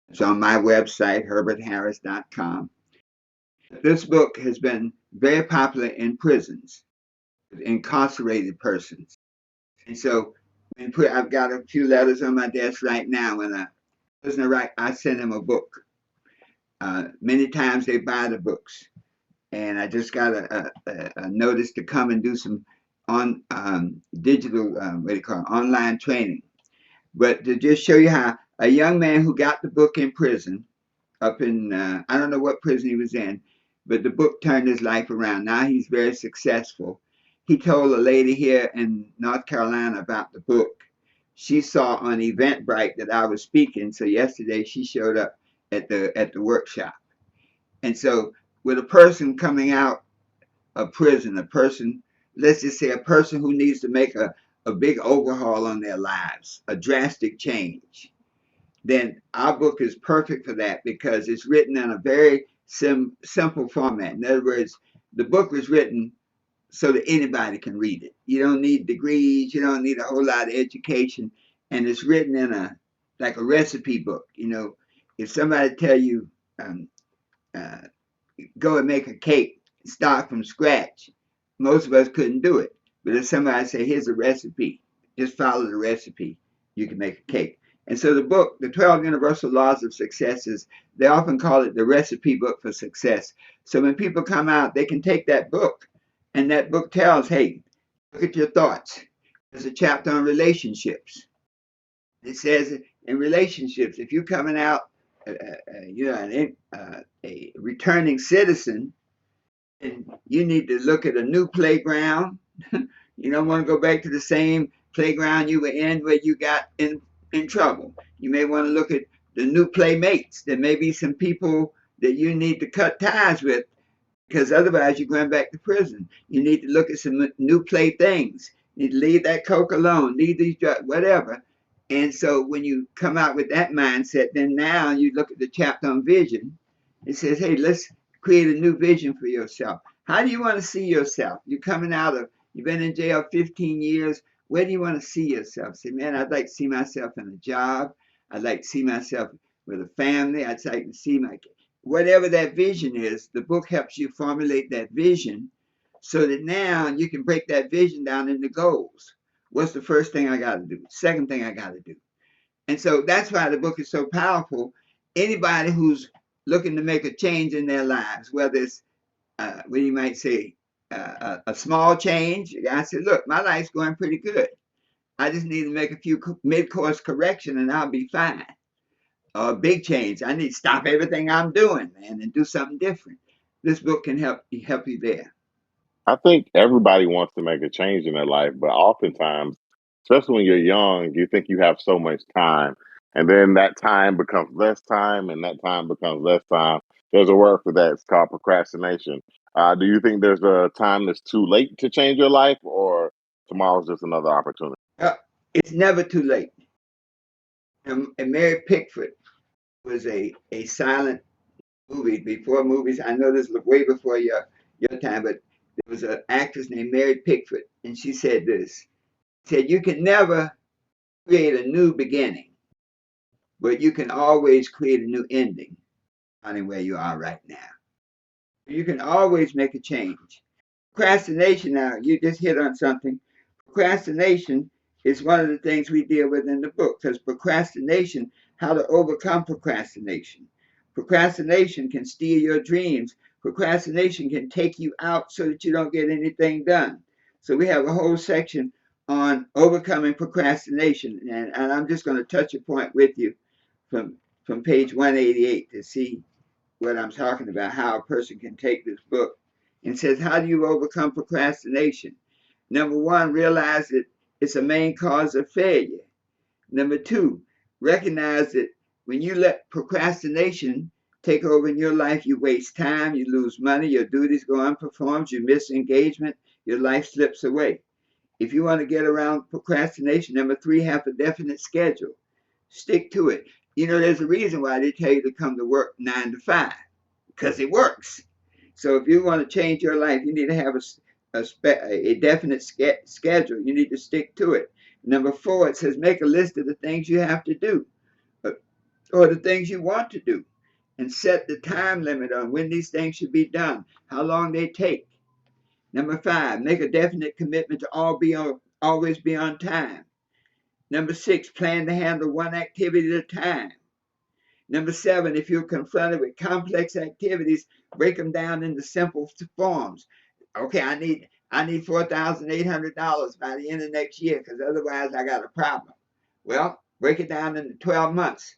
It's on my website, herbertharris.com. This book has been very popular in prisons, incarcerated persons. And so I've got a few letters on my desk right now. When a prisoner writes, I send him a book. Many times they buy the books. And I just got a notice to come and do some on digital, what do you call it, online training. But to just show you how a young man who got the book in prison, up in, I don't know what prison he was in, but the book turned his life around. Now he's very successful. He told a lady here in North Carolina about the book. She saw on Eventbrite that I was speaking, so yesterday she showed up at the workshop. And so, with a person coming out of prison, a person, let's just say a person who needs to make a big overhaul on their lives, a drastic change, then our book is perfect for that because it's written in a very simple format. In other words, the book was written so that anybody can read it. You don't need degrees, you don't need a whole lot of education, and it's written in a like a recipe book. You know, if somebody tell you uh, go and make a cake, start from scratch, most of us couldn't do it. But if somebody say, here's a recipe, just follow the recipe, you can make a cake. And so the book, The 12 Universal Laws of Success, is, they often call it the recipe book for success. So when people come out, they can take that book, and that book tells, hey, look at your thoughts. There's a chapter on relationships. It says in relationships, if you're coming out, you know, a returning citizen, and you need to look at a new playground. You don't want to go back to the same playground you were in where you got in trouble. You may want to look at the new playmates. There may be some people that you need to cut ties with because otherwise you're going back to prison. You need to look at some new playthings. You need to leave that coke alone, leave these drugs, whatever. And so when you come out with that mindset, then now you look at the chapter on vision. It says, hey, let's create a new vision for yourself. How do you want to see yourself? You're coming out of, you've been in jail 15 years. Where do you want to see yourself? Say, man, I'd like to see myself in a job. I'd like to see myself with a family. I'd like to see my, whatever that vision is, the book helps you formulate that vision so that now you can break that vision down into goals. What's the first thing I got to do? Second thing I got to do. And so that's why the book is so powerful. Anybody who's looking to make a change in their lives, whether it's, what you might say, a small change, the guy said, look, my life's going pretty good. I just need to make a few mid-course correction and I'll be fine. Or a big change. I need to stop everything I'm doing, man, and do something different. This book can help you there. I think everybody wants to make a change in their life, but oftentimes, especially when you're young, you think you have so much time. And then that time becomes less time, and that time becomes less time. There's a word for that. It's called procrastination. Do you think there's a time that's too late to change your life, or tomorrow's just another opportunity? Uh, it's never too late. And Mary Pickford was a silent movie before movies. I know this was way before your time, but there was an actress named Mary Pickford, and she said this. She said, you can never create a new beginning, but you can always create a new ending, depending where you are right now. You can always make a change. Procrastination, now, you just hit on something. Procrastination is one of the things we deal with in the book because procrastination, how to overcome procrastination. Procrastination can steal your dreams. Procrastination can take you out so that you don't get anything done. So we have a whole section on overcoming procrastination. And I'm just going to touch a point with you from, from page 188 to see what I'm talking about, how a person can take this book. And says, how do you overcome procrastination? Number one, realize that it's a main cause of failure. Number two, recognize that when you let procrastination take over in your life, you waste time, you lose money, your duties go unperformed, you miss engagement, your life slips away. If you want to get around procrastination, number three, have a definite schedule. Stick to it. You know, there's a reason why they tell you to come to work 9 to 5, because it works. So if you want to change your life, you need to have a definite schedule. You need to stick to it. Number four, it says make a list of the things you have to do. or the things you want to do, and set the time limit on when these things should be done, how long they take. Number 5, make a definite commitment to always be on time. Number 6, plan to handle one activity at a time. Number 7, if you're confronted with complex activities, break them down into simple forms. Okay, I need $4,800 by the end of next year, because otherwise I got a problem. Well, break it down into 12 months.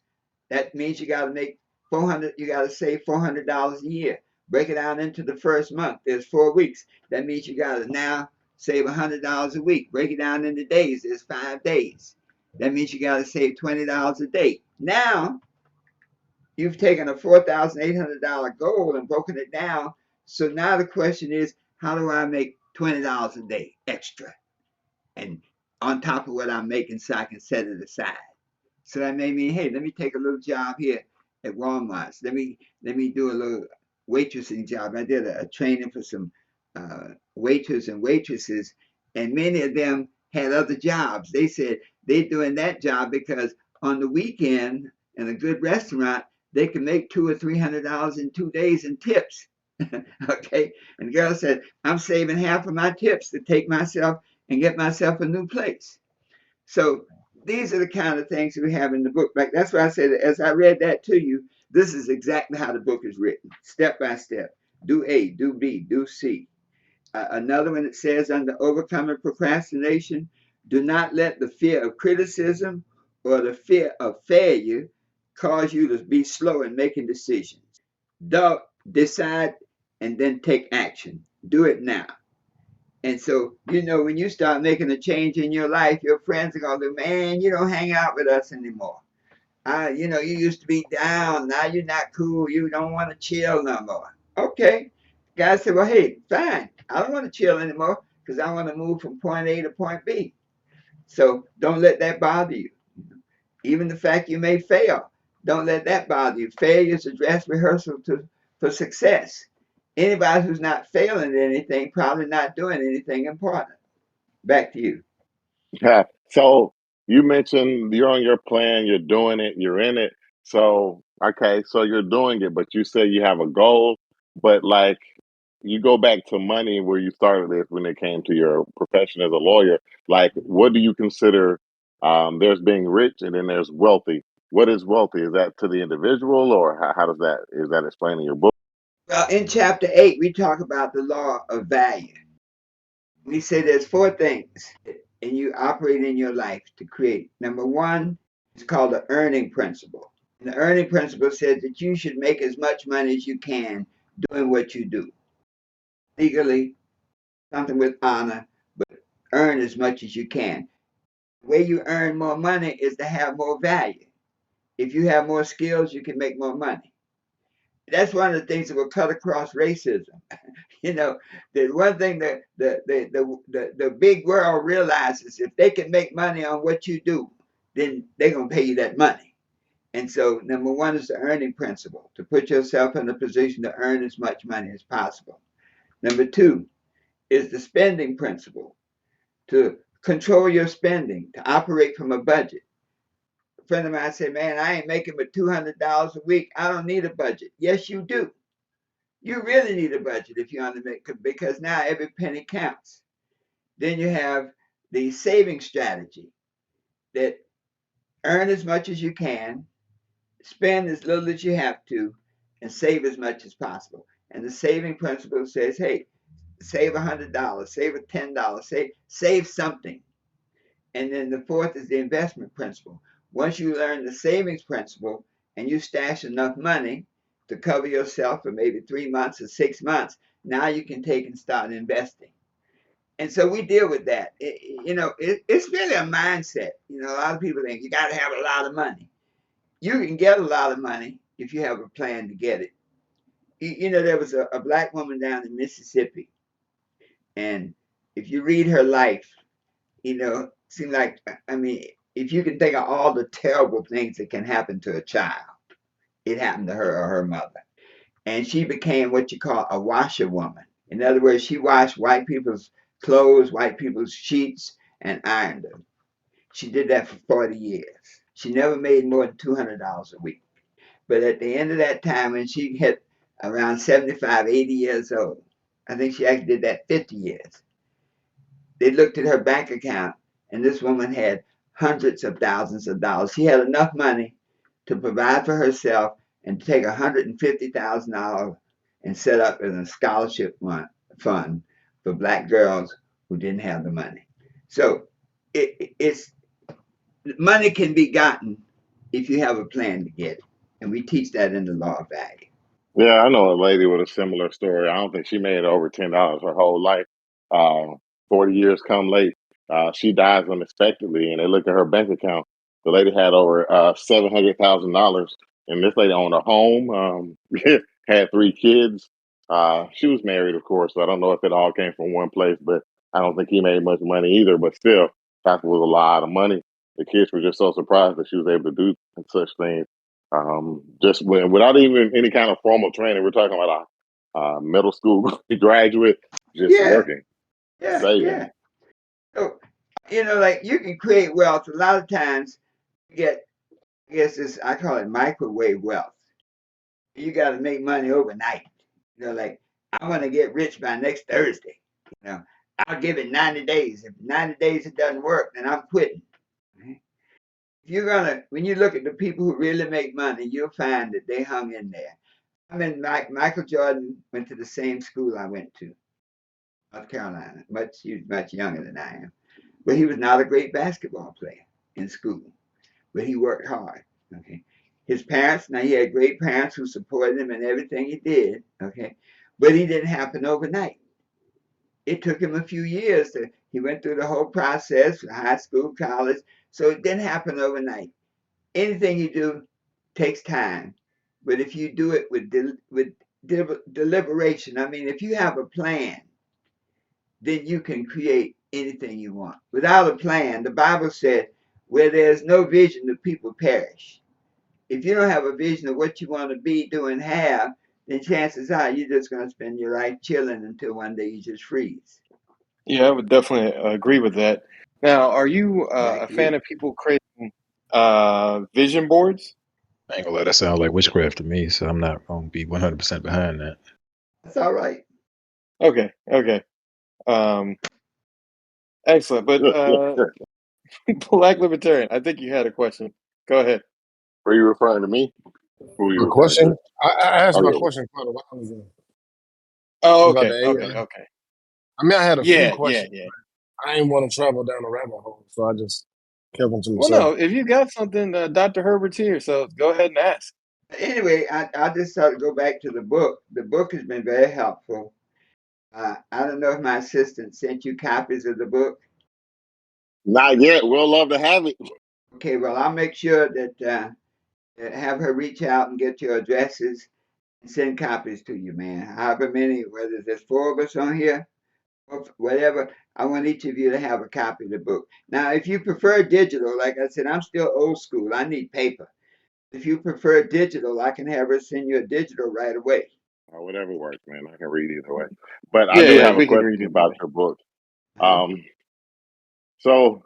That means you got to make 400. You got to save $400 a year. Break it down into the first month. There's 4 weeks. That means you got to now save $100 a week. Break it down into days. There's 5 days. That means you got to save $20 a day. Now you've taken a $4,800 goal and broken it down. So now the question is, how do I make $20 a day extra, and on top of what I'm making, so I can set it aside? So that made me, hey, let me take a little job here at Walmart. Let me do a little waitressing job. I did a training for some waiters and waitresses, and many of them had other jobs. They said they're doing that job because on the weekend in a good restaurant, they can make $200 or $300 in 2 days in tips. Okay, and the girl said, I'm saving half of my tips to take myself and get myself a new place. So these are the kind of things we have in the book. Like, that's why I said, as I read that to you, this is exactly how the book is written, step by step. Do A, do B, do C. Another one that says, under overcoming procrastination, do not let the fear of criticism or the fear of failure cause you to be slow in making decisions. Decide and then take action. Do it now. And so, when you start making a change in your life, your friends are going to go, man, you don't hang out with us anymore. You used to be down. Now you're not cool. You don't want to chill no more. Okay. Guy said, well, hey, fine. I don't want to chill anymore because I want to move from point A to point B. So don't let that bother you. Even the fact you may fail, don't let that bother you. Failure is a dress rehearsal for success. Anybody who's not failing at anything probably not doing anything important. Back to you. Yeah. So you mentioned you're on your plan, you're doing it, you're in it. So, okay, so you're doing it, but you say you have a goal, but like you go back to money where you started this when it came to your profession as a lawyer. Like, what do you consider? There's being rich and then there's wealthy. What is wealthy? Is that to the individual, or how does that, is that explained in your book? Well, in chapter 8, we talk about the law of value. We say there's 4 things, and you operate in your life to create. Number 1 is called the earning principle. And the earning principle says that you should make as much money as you can doing what you do. Legally, something with honor, but earn as much as you can. The way you earn more money is to have more value. If you have more skills, you can make more money. That's one of the things that will cut across racism. The one thing that the big world realizes, if they can make money on what you do, then they're gonna pay you that money. And so number 1 is the earning principle, to put yourself in a position to earn as much money as possible. Number 2 is the spending principle, to control your spending, to operate from a budget. A friend of mine said, man, I ain't making but $200 a week. I don't need a budget. Yes, you do. You really need a budget if you want to make, because now every penny counts. Then you have the saving strategy, that earn as much as you can, spend as little as you have to, and save as much as possible. And the saving principle says, hey, save $100, save $10, save something. And then the 4th is the investment principle. Once you learn the savings principle and you stash enough money to cover yourself for maybe 3 months or 6 months, now you can take and start investing. And so we deal with that. It's really a mindset. A lot of people think you got to have a lot of money. You can get a lot of money if you have a plan to get it. There was a black woman down in Mississippi, and if you read her life, seem like, if you can think of all the terrible things that can happen to a child, it happened to her or her mother. And she became what you call a washerwoman. In other words, she washed white people's clothes, white people's sheets, and ironed them. She did that for 40 years. She never made more than $200 a week. But at the end of that time, when she hit around 75, 80 years old, I think she actually did that 50 years, they looked at her bank account, and this woman had hundreds of thousands of dollars. She had enough money to provide for herself and take $150,000 and set up as a scholarship fund for black girls who didn't have the money. So it's money can be gotten if you have a plan to get it, and we teach that in the law of value. Yeah, I know a lady with a similar story. I don't think she made over $10 her whole life. 40 years come late, she dies unexpectedly, and they look at her bank account. The lady had over $700,000, and this lady owned a home, had 3 kids. She was married, of course, so I don't know if it all came from one place, but I don't think he made much money either. But still, that was a lot of money. The kids were just so surprised that she was able to do such things. Just without even any kind of formal training. We're talking about a middle school graduate just Yeah, working, yeah, saving. yeah. So, like you can create wealth. A lot of times you get, I guess this, I call it microwave wealth. You got to make money overnight. Like I want to get rich by next Thursday. You know, I'll give it 90 days. If 90 days it doesn't work, then I'm quitting. Right? If you're gonna, when you look at the people who really make money, you'll find that they hung in there. Michael Jordan went to the same school I went to, North Carolina. He was much younger than I am, but he was not a great basketball player in school. But he worked hard. Okay, his parents. Now he had great parents who supported him in everything he did. Okay, but he didn't happen overnight. It took him a few years to. He went through the whole process, high school, college. So it didn't happen overnight. Anything you do takes time, but if you do it with deliberation, I mean, if you have a plan, then you can create anything you want. Without a plan, the Bible said, where there's no vision, the people perish. If you don't have a vision of what you want to be, do, and have, then chances are you're just going to spend your life chilling until one day you just freeze. Yeah, I would definitely agree with that. Now, are you a fan Exactly. of people creating vision boards? I ain't gonna let that sound like witchcraft to me, so I'm not gonna be 100% behind that. That's all right. Okay, okay. Um, excellent. But Were Black Libertarian, I think you had a question. Go ahead. you referring to me? Who were you My referring to? question? I asked Oh my yeah. question quite a while ago Oh, about the okay, AI. okay, okay. I mean, I had a few Yeah, yeah, questions. yeah. I didn't want to travel down a rabbit hole, so I just kept them to Well, myself. no, if you got something, Dr. Herbert's here, so go ahead and ask. Anyway, I just thought to go back to the book. The book has been very helpful. I don't know if my assistant sent you copies of the book. Not yet. We'll love to have it. Okay, well, I'll make sure that have her reach out and get your addresses and send copies to you, man. However many, whether there's 4 of us on here or whatever, I want each of you to have a copy of the book. Now, if you prefer digital, like I said, I'm still old school. I need paper. If you prefer digital, I can have her send you a digital right away. Whatever works, man. I can read either way. But I Yeah, do yeah, have a we can read question it that about way. your book. Uh-huh. So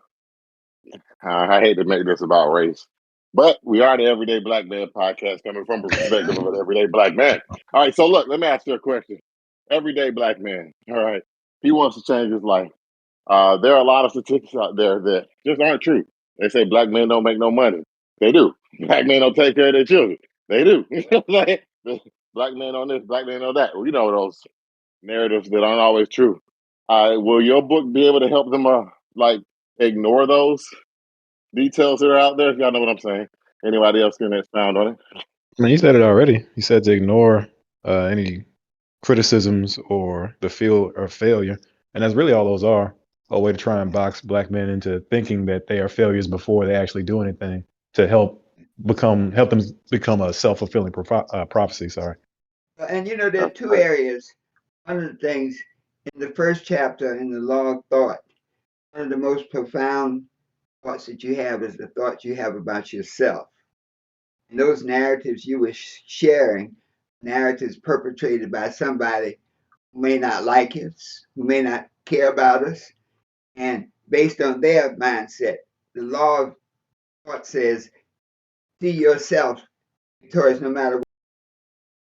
I hate to make this about race, but we are the Everyday Black Man podcast coming from a perspective of an everyday black man. All right, so look, let me ask you a question. Everyday black man. All right, he wants to change his life. There are a lot of statistics out there that just aren't true. They say black men don't make no money. They do. Black men don't take care of their children. They do. Like, black men on this, black men on that. Well, you know those narratives that aren't always true. Will your book be able to help them like ignore those details that are out there? If y'all know what I'm saying. Anybody else can expound on it? I mean, he said it already. He said to ignore any criticisms or the feel or failure, and that's really all those are. A way to try and box black men into thinking that they are failures before they actually do anything to help them become a self-fulfilling prophecy. Sorry. And there are That's two right. areas. One of the things in the first chapter in the Law of Thought, one of the most profound thoughts that you have is the thoughts you have about yourself. And those narratives you were sharing, narratives perpetrated by somebody who may not like us, who may not care about us, and based on their mindset, the law of thought says see yourself victorious no matter